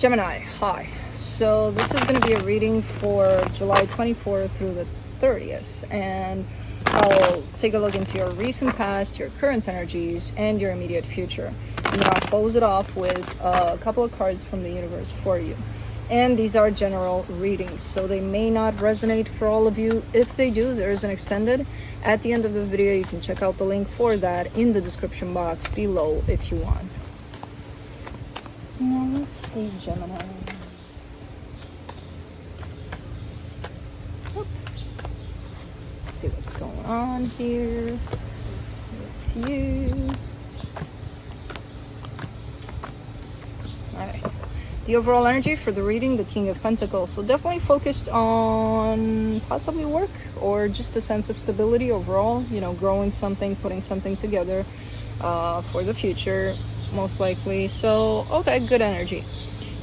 Gemini, hi. So this is going to be a reading for July 24th through the 30th, and I'll take a look into your recent past, your current energies, and your immediate future. And then I'll close it off with a couple of cards from the universe for you. And these are general readings, so they may not resonate for all of you. If they do, there is an extended. At the end of the video, you can check out the link for that in the description box below if you want. Now let's see, Gemini. Let's see what's going on here with you. Alright. The overall energy for the reading, the King of Pentacles. So definitely focused on possibly work or just a sense of stability overall. You know, growing something, putting something together for the future, most likely. So, okay, good energy.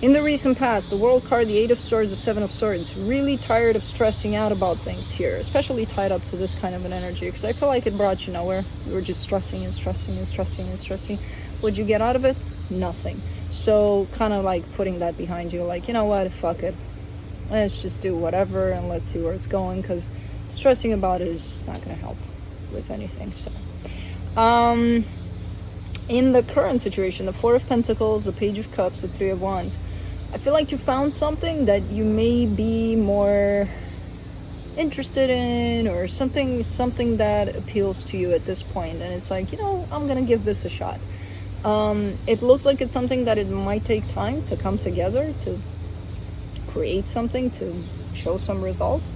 In the recent past, the World card, the Eight of Swords, the Seven of Swords. Really tired of stressing out about things here, especially tied up to this kind of an energy, because I feel like it brought you nowhere. You were just stressing and stressing and stressing and stressing. What'd you get out of it? Nothing. So kind of like putting that behind you, like, you know what, fuck it, let's just do whatever and let's see where it's going, because stressing about it is not going to help with anything. So in the current situation, the Four of Pentacles, the Page of Cups, the Three of Wands, I feel like you found something that you may be more interested in, or something that appeals to you at this point, and it's like, you know, I'm gonna give this a shot. It looks like it's something that it might take time to come together, to create something, to show some results,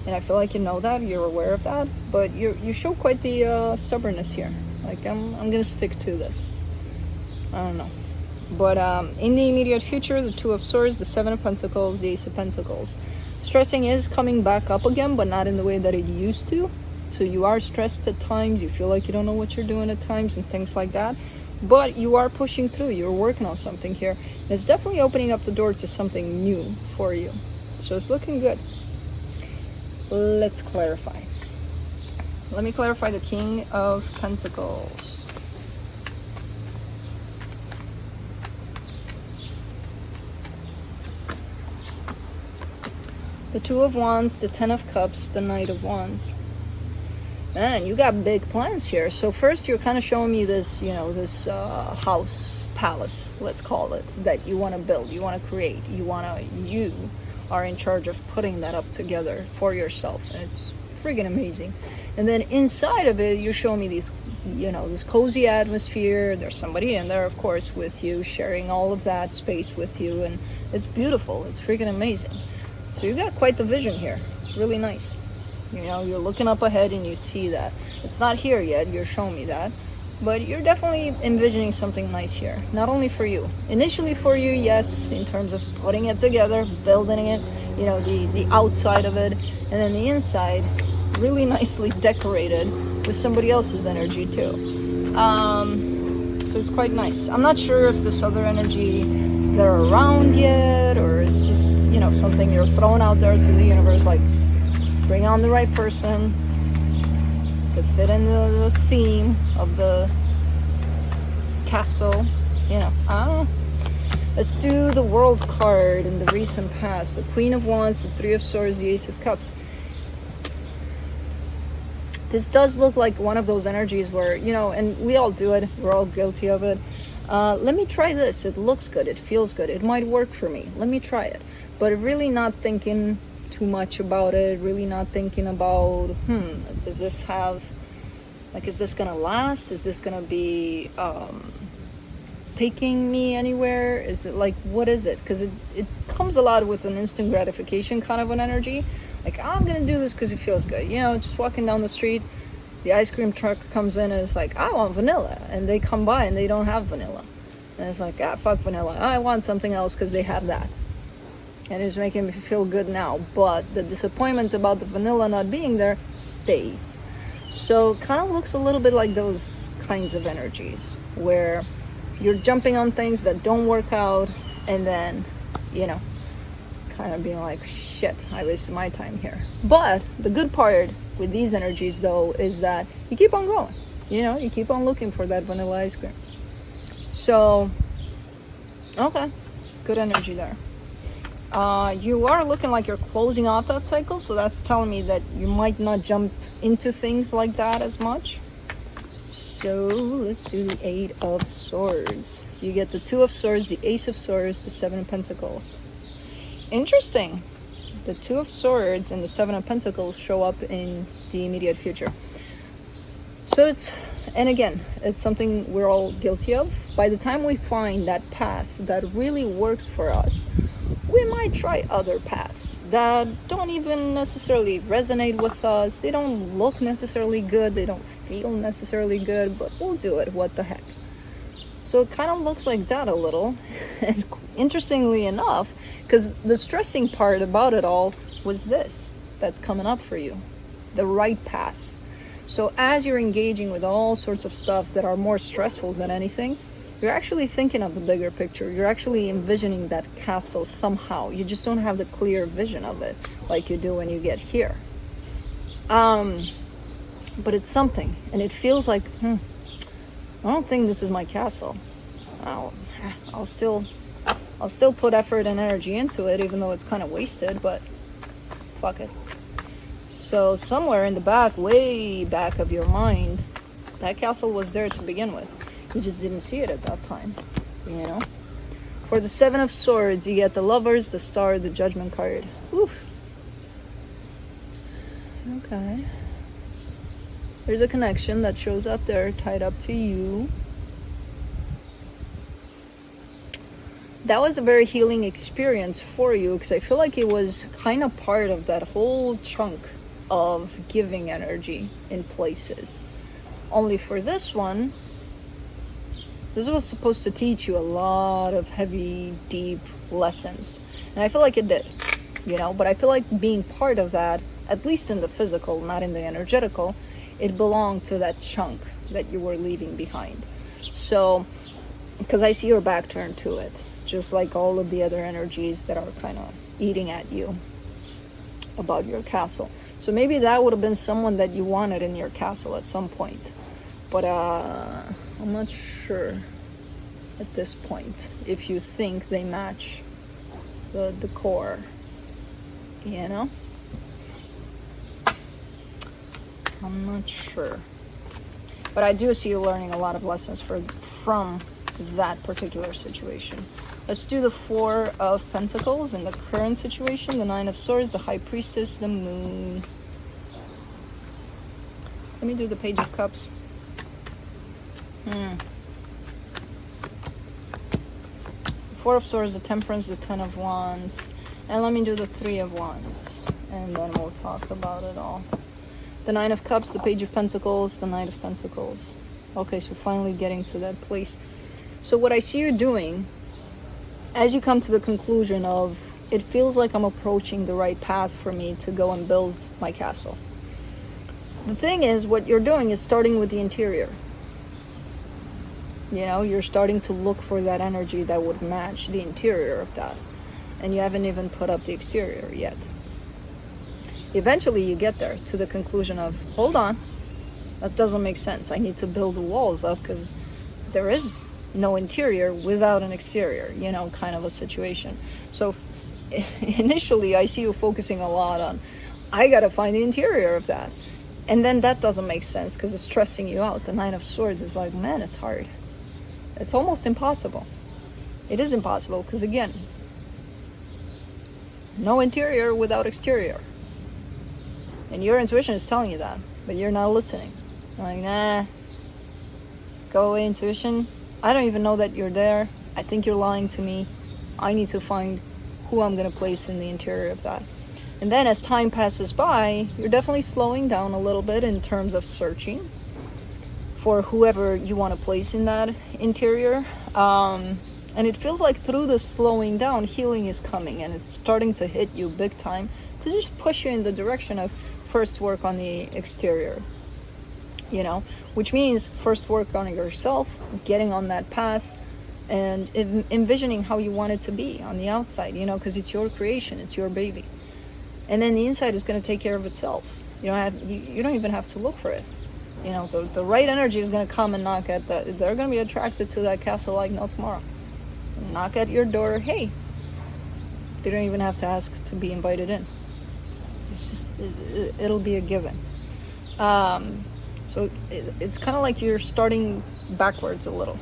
and I feel like you know that, you're aware of that, but you show quite the stubbornness here. Like, I'm gonna stick to this. I don't know. But in the immediate future, the Two of Swords, the Seven of Pentacles, the Ace of Pentacles. Stressing is coming back up again, but not in the way that it used to. So you are stressed at times, you feel like you don't know what you're doing at times and things like that. But you are pushing through, you're working on something here. And it's definitely opening up the door to something new for you. So it's looking good. Let's clarify. Let me clarify the King of Pentacles. The Two of Wands, the Ten of Cups, the Knight of Wands. Man, you got big plans here. So first you're kind of showing me this, you know, this house, palace, let's call it, that you want to build, you want to create, you are in charge of putting that up together for yourself. And it's friggin' amazing. And then inside of it, you're showing me these, you know, this cozy atmosphere. There's somebody in there, of course, with you, sharing all of that space with you. And it's beautiful. It's freaking amazing. So you got quite the vision here. It's really nice. You know, you're looking up ahead and you see that. It's not here yet. You're showing me that. But you're definitely envisioning something nice here. Not only for you. Initially for you, yes, in terms of putting it together, building it, you know, the outside of it. And then the inside, really nicely decorated with somebody else's energy too. So it's quite nice. I'm not sure if this other energy, they're around yet, or it's just, you know, something you're throwing out there to the universe, like bring on the right person to fit in the theme of the castle. You know, I don't know. Let's do the World card in the recent past. The Queen of Wands, the Three of Swords, the Ace of Cups. This does look like one of those energies where, you know, and we all do it. We're all guilty of it. Let me try this. It looks good. It feels good. It might work for me. Let me try it. But really not thinking too much about it. Really not thinking about, does this have, like, is this going to last? Is this going to be taking me anywhere? Is it like, what is it? Because it comes a lot with an instant gratification kind of an energy. Like, I'm gonna do this because it feels good. You know, just walking down the street, the ice cream truck comes in and it's like, I want vanilla. And they come by and they don't have vanilla. And it's like, fuck vanilla. I want something else because they have that. And it's making me feel good now. But the disappointment about the vanilla not being there stays. So kind of looks a little bit like those kinds of energies where you're jumping on things that don't work out, and then, you know, kind of being like, shit, I wasted my time here. But the good part with these energies, though, is that you keep on going. You know, you keep on looking for that vanilla ice cream. So, okay. Good energy there. You are looking like you're closing off that cycle, so that's telling me that you might not jump into things like that as much. So let's do the Eight of Swords. You get the Two of Swords, the Ace of Swords, the Seven of Pentacles. Interesting. The Two of Swords and the Seven of Pentacles show up in the immediate future. So and again, it's something we're all guilty of. By the time we find that path that really works for us, we might try other paths that don't even necessarily resonate with us. They don't look necessarily good. They don't feel necessarily good, but we'll do it. What the heck? So it kind of looks like that a little. And interestingly enough, because the stressing part about it all was this that's coming up for you, the right path. So as you're engaging with all sorts of stuff that are more stressful than anything, you're actually thinking of the bigger picture. You're actually envisioning that castle somehow. You just don't have the clear vision of it like you do when you get here. But it's something, and it feels like, I don't think this is my castle. I'll still put effort and energy into it, even though it's kind of wasted, but fuck it. So somewhere in the back, way back of your mind, that castle was there to begin with. You just didn't see it at that time, you know? For the Seven of Swords, you get the Lovers, the Star, the Judgment card. Whew. Okay. There's a connection that shows up there, tied up to you. That was a very healing experience for you, because I feel like it was kind of part of that whole chunk of giving energy in places. Only for this one, this was supposed to teach you a lot of heavy, deep lessons. And I feel like it did, you know, but I feel like being part of that, at least in the physical, not in the energetical, it belonged to that chunk that you were leaving behind. So, because I see your back turned to it, just like all of the other energies that are kind of eating at you about your castle. So maybe that would have been someone that you wanted in your castle at some point. But I'm not sure at this point if you think they match the decor, you know? I'm not sure. But I do see you learning a lot of lessons from that particular situation. Let's do the Four of Pentacles in the current situation, the Nine of Swords, the High Priestess, the Moon. Let me do the Page of Cups. Four of Swords, the Temperance, the Ten of Wands. And let me do the Three of Wands. And then we'll talk about it all. The Nine of Cups, the Page of Pentacles, the Knight of Pentacles. Okay, so finally getting to that place. So what I see you doing, as you come to the conclusion of, it feels like I'm approaching the right path for me to go and build my castle. The thing is, what you're doing is starting with the interior. You know, you're starting to look for that energy that would match the interior of that. And you haven't even put up the exterior yet. Eventually you get there to the conclusion of, hold on, that doesn't make sense. I need to build the walls up because there is no interior without an exterior, you know, kind of a situation. So initially I see you focusing a lot on, I gotta find the interior of that. And then that doesn't make sense because it's stressing you out. The Nine of Swords is like, man, it's hard. It's almost impossible. It is impossible because, again, no interior without exterior. And your intuition is telling you that, but you're not listening. You're like, nah, go away, intuition. I don't even know that you're there. I think you're lying to me. I need to find who I'm going to place in the interior of that. And then as time passes by, you're definitely slowing down a little bit in terms of searching for whoever you want to place in that interior. And it feels like through the slowing down, healing is coming, and it's starting to hit you big time to just push you in the direction of first work on the exterior, you know, which means first work on yourself, getting on that path, and envisioning how you want it to be on the outside, you know, because it's your creation, it's your baby. And then the inside is going to take care of itself. You don't even have to look for it. You know, the right energy is going to come and knock at they're going to be attracted to that castle like no tomorrow. Knock at your door, hey, They don't even have to ask to be invited in. It's just, it'll be a given. So it's kind of like you're starting backwards a little,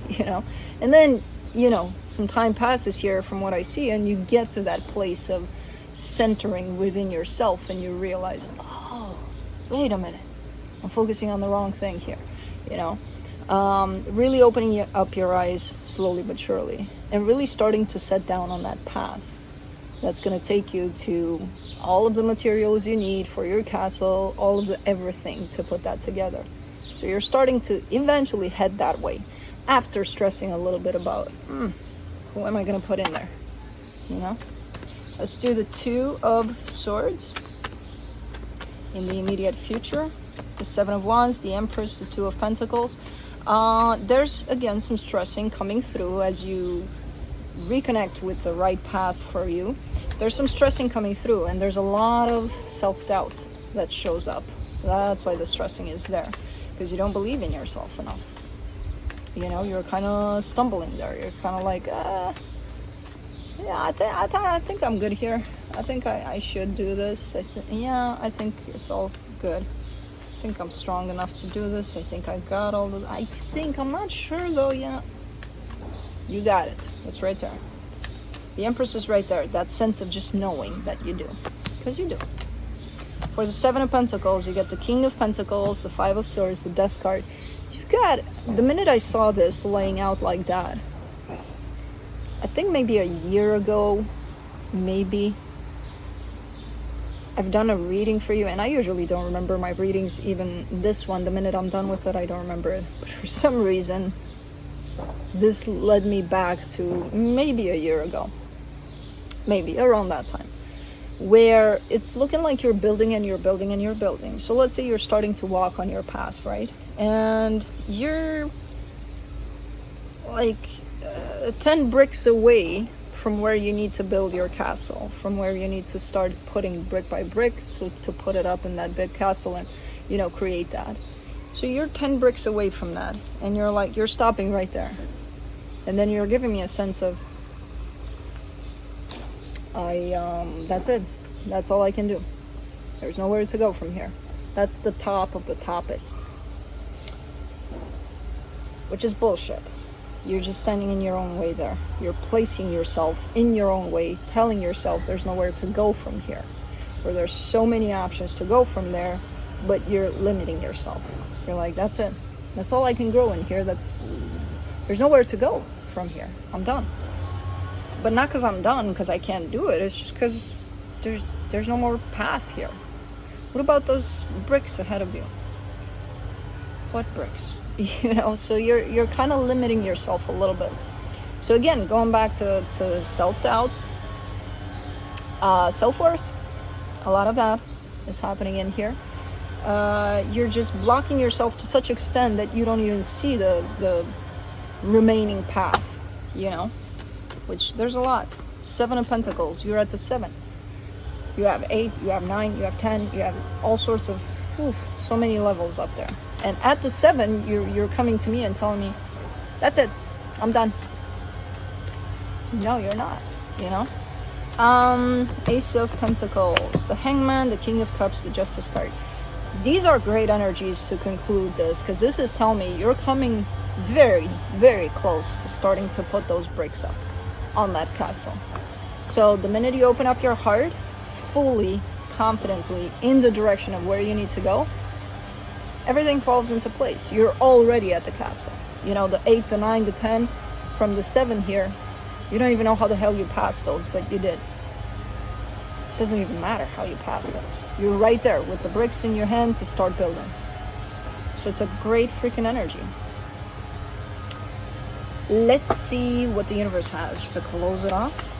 you know? And then, you know, some time passes here from what I see, and you get to that place of centering within yourself, and you realize, oh, wait a minute, I'm focusing on the wrong thing here, you know? Really opening up your eyes slowly but surely, and really starting to set down on that path that's going to take you to all of the materials you need for your castle, all of the everything to put that together. So you're starting to eventually head that way, after stressing a little bit about, who am I going to put in there, you know? Let's do the Two of Swords in the immediate future, the Seven of Wands, the Empress, the Two of Pentacles. There's, again, some stressing coming through as you reconnect with the right path for you. There's some stressing coming through, and there's a lot of self-doubt that shows up. That's why the stressing is there, because you don't believe in yourself enough. You know, you're kind of stumbling there. You're kind of like, yeah, I think I'm good here. I think I should do this. I think it's all good. I think I'm strong enough to do this. I think I got all the, I'm not sure though, yeah. You got it. It's right there. The Empress is right there. That sense of just knowing that you do. Because you do. For the Seven of Pentacles, you get the King of Pentacles, the Five of Swords, the Death card. You've got, the minute I saw this laying out like that, I think maybe a year ago, maybe, I've done a reading for you, and I usually don't remember my readings, even this one. The minute I'm done with it, I don't remember it. But for some reason, this led me back to maybe a year ago. Maybe around that time, where it's looking like you're building and you're building and you're building. So let's say you're starting to walk on your path, right? And you're like 10 bricks away from where you need to build your castle, from where you need to start putting brick by brick to put it up in that big castle and, you know, create that. So you're 10 bricks away from that, and you're like, you're stopping right there. And then you're giving me a sense of, that's it. That's all I can do. There's nowhere to go from here. That's the top of the toppest. Which is bullshit. You're just standing in your own way there. You're placing yourself in your own way, telling yourself there's nowhere to go from here. Or there's so many options to go from there, but you're limiting yourself. You're like, that's it. That's all I can grow in here. There's nowhere to go from here. I'm done. But not because I'm done, because I can't do it. It's just because there's no more path here. What about those bricks ahead of you? What bricks? You know, so you're kind of limiting yourself a little bit. So again, going back to self-doubt, self-worth, a lot of that is happening in here. You're just blocking yourself to such extent that you don't even see the remaining path, you know, which there's a lot. Seven of Pentacles, you're at the 7. You have 8, you have 9, you have 10, you have all sorts of, so many levels up there. And at the 7, you're coming to me and telling me, that's it, I'm done. No, you're not, you know. Ace of Pentacles, the Hangman, the King of Cups, the Justice card. These are great energies to conclude this, because this is telling me you're coming very, very close to starting to put those bricks up on that castle. So the minute you open up your heart, fully, confidently, in the direction of where you need to go, everything falls into place. You're already at the castle. You know, the 8, the 9, the 10, from the 7 here, you don't even know how the hell you passed those, but you did. It doesn't even matter how you pass those. You're right there with the bricks in your hand to start building. So it's a great freaking energy. Let's see what the universe has to close it off.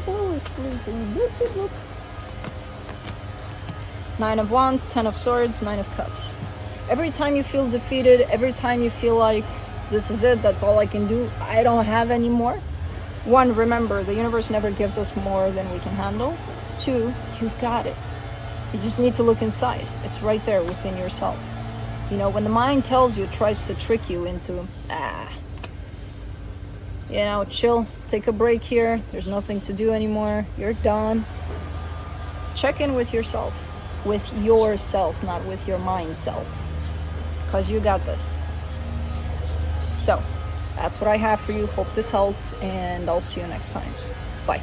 Oh, it's sleeping. Look. 9 of Wands, 10 of Swords, 9 of Cups. Every time you feel defeated, every time you feel like this is it, that's all I can do, I don't have any more. 1, remember, the universe never gives us more than we can handle. 2, you've got it. You just need to look inside. It's right there within yourself. You know, when the mind tells you, tries to trick you into, you know, chill, take a break here. There's nothing to do anymore. You're done. Check in with yourself, not with your mind self, because you got this. So that's what I have for you. Hope this helped, and I'll see you next time. Bye.